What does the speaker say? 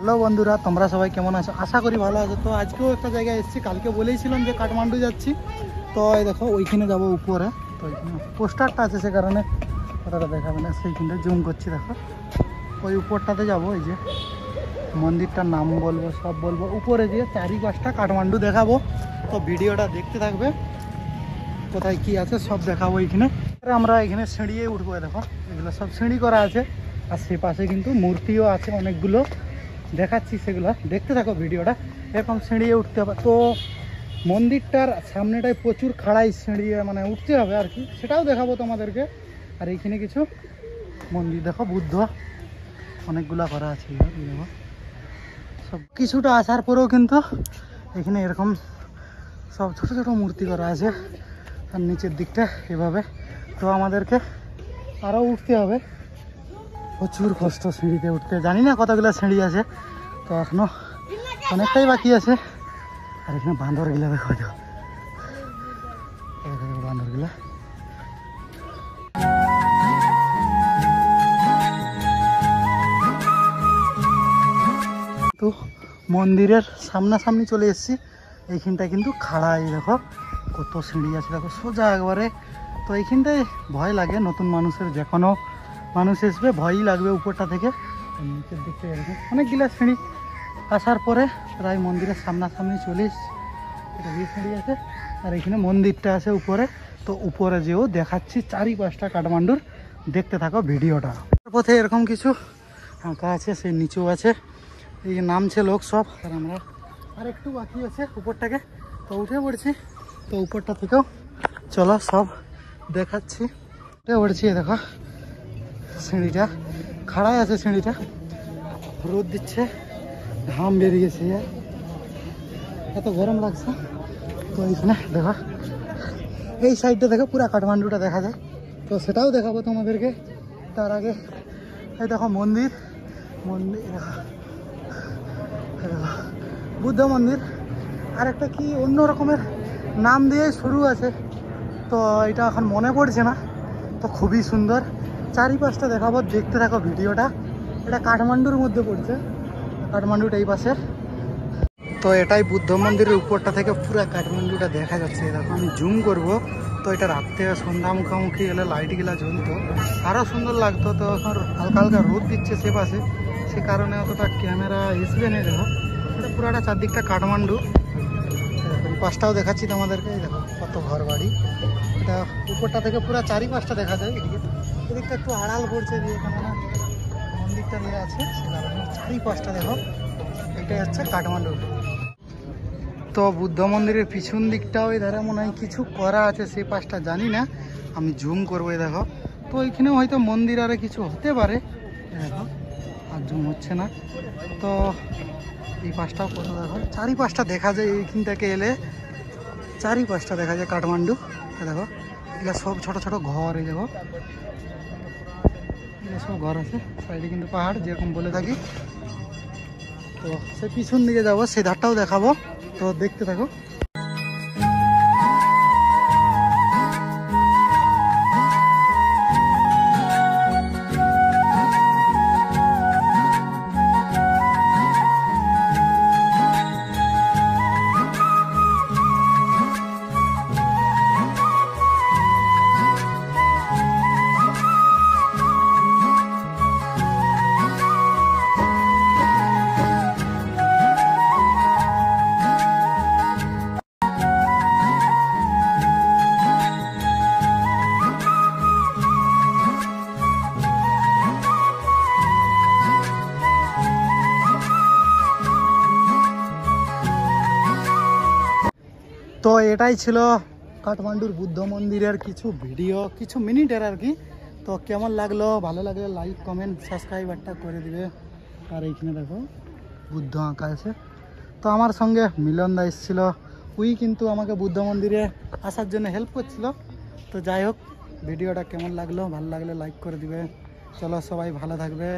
Hello বন্ধুরা, তোমরা সবাই কেমন আছো? আশা করি ভালো আছো। তো আজকেও একটা জায়গায় এসেছি, কালকে বলেইছিলাম যে কাঠমান্ডু যাচ্ছি। তো এই দেখো ওইখানে যাবো উপরে। তো ওইখানে পোস্টারটা আছে, সে কারণে ওটা দেখাবে না, সেইখানটা জুম করছি। দেখো ওই উপরটাতে যাবো। এই যে মন্দিরটার নাম বলবো, সব বলবো, উপরে গিয়ে চারিপাশটা কাঠমান্ডু দেখাবো। তো ভিডিওটা দেখতে থাকবে, কোথায় কি আছে সব দেখাবো। এইখানে আমরা এখানে সিঁড়িয়ে উঠবো। দেখো এগুলো সব সিঁড়ি করা আছে, আর সে পাশে কিন্তু মূর্তিও আছে অনেকগুলো, দেখাচ্ছি সেগুলো দেখতে থাকো ভিডিওটা। এরকম সিঁড়িয়ে উঠতে হবে। তো মন্দিরটার সামনেটায় প্রচুর খাড়াই সিঁড়িয়ে মানে উঠতে হবে আর কি, সেটাও দেখাবো তোমাদেরকে। আর এইখানে কিছু মন্দির দেখো, বুদ্ধ অনেকগুলা করা আছে। দেখো সব কিছুটা আসার পরেও কিন্তু এখানে এরকম সব ছোট ছোট মূর্তি করা আছে, আর নিচের দিকটা এভাবে। তো আমাদেরকে আরও উঠতে হবে, প্রচুর কষ্ট সিঁড়িতে উঠতে। জানি না কতগুলো সিঁড়ি আছে, তো এখনো অনেকটাই বাকি আছে। আর এখানে বান্দরগুলা দেখো, বান্দরগুলা। তো মন্দিরের সামনাসামনি চলে এসেছি। এইখানটা কিন্তু খাড়াই, দেখো কত সিঁড়ি আছে, দেখো সোজা একবারে। তো এইখানটায় ভয় লাগে নতুন মানুষের, যে কোনো মানুষ আসবে ভয়ই লাগবে উপরটা থেকে। নিচের দিকটা এরকম অনেকগুলা সিঁড়ি আসার পরে প্রায় মন্দিরের সামনাসামনি চলে এসেছি। এটা দিয়ে সিঁড়ি আছে, আর এখানে মন্দিরটা আছে উপরে। তো উপরে যেও দেখাচ্ছি চারিপাশটা কাঠমান্ডুর, দেখতে থাকো ভিডিওটা। পথে এরকম কিছু আঁকা আছে, সেই নিচেও আছে। এই যে নামছে লোক সব, আর আমরা আর একটু বাকি আছে উপরটাকে। তো উঠে পড়ছি। তো উপরটা থেকেও চলো সব দেখাচ্ছি। উঠে পড়ছি, দেখো সিঁড়িটা খাড়াই আছে, সিঁড়িটা রোদ দিচ্ছে, ঘাম বেরিয়েছে, এত গরম লাগছে। তো এইখানে দেখো এই সাইডটা দেখো পুরা কাঠমান্ডুটা দেখা যায়। তো সেটাও দেখাবো তোমাদেরকে। তার আগে এই দেখো মন্দির, মন্দির দেখো, বুদ্ধ মন্দির। আর একটা কি অন্য রকমের নাম দিয়ে শুরু আছে, তো এটা এখন মনে পড়ছে না। তো খুবই সুন্দর, চারিপাশটা দেখাবো, দেখতে থাকো ভিডিওটা। এটা কাঠমান্ডুর মধ্যে পড়ছে, কাঠমান্ডুটা এই পাশে। তো এটাই বুদ্ধ মন্দিরের উপরটা থেকে পুরো কাঠমান্ডুটা দেখা যাচ্ছে। দেখো আমি জুম করব। তো এটা রাত্রে সন্ধ্যা মুখোমুখি এলে লাইটগুলা জ্বলতো, আরও সুন্দর লাগতো। তো এখন হালকা হালকা রোদ দিচ্ছে সে পাশে, সে কারণে অতটা ক্যামেরা আসবে না। দেখো এটা পুরাটা চারদিকটা কাঠমান্ডু। পাশটাও দেখাচ্ছি তোমাদেরকে। এই দেখো কত ঘর বাড়ি। এটা উপরটা থেকে পুরো চারিপাশটা দেখা যায়। এদিকটা একটু আড়াল পড়ছে দিয়ে, কেননা মন্দিরটা নিয়ে আছে, সে কারণে চারিপাশটা দেখো। এটাই হচ্ছে কাঠমান্ডু। তো বুদ্ধ মন্দিরের পিছন দিকটাও এই ধারে মনে হয় কিছু করা আছে, সেই পাশটা জানি না, আমি জুম করবো। দেখো তো এখানেও হয়তো মন্দির আরে কিছু হতে পারে। দেখো আর জুম হচ্ছে না। তো এই পাশটাও কত দেখো, চারিপাশটা দেখা যায়। এইখান থেকে এলে চারিপাশটা দেখা যায় কাঠমান্ডু। দেখো এগুলো সব ছোট ছোট ঘর। এই দেখো এগুলো সব ঘর আছে, সাইডে কিন্তু পাহাড় যেরকম বলে থাকি। তো সেই পিছন দিকে যাবো, সেই ধারটাও দেখাবো, তো দেখতে থাকো। তো এটাই ছিল কাঠমান্ডুর বুদ্ধ মন্দিরের কিছু ভিডিও, কিছু মিনিটের আর কি। তো কেমন লাগলো? ভালো লাগলে লাইক কমেন্ট সাবস্ক্রাইবারটা করে দিবে। আর এইখানে দেখো বুদ্ধ আঁকা আছে। তো আমার সঙ্গে মিলন দা এসেছিলো, উই কিন্তু আমাকে বুদ্ধ মন্দিরে আসার জন্য হেল্প করছিল। তো যাই হোক, ভিডিওটা কেমন লাগলো? ভালো লাগলে লাইক করে দিবে। চলো সবাই ভালো থাকবে।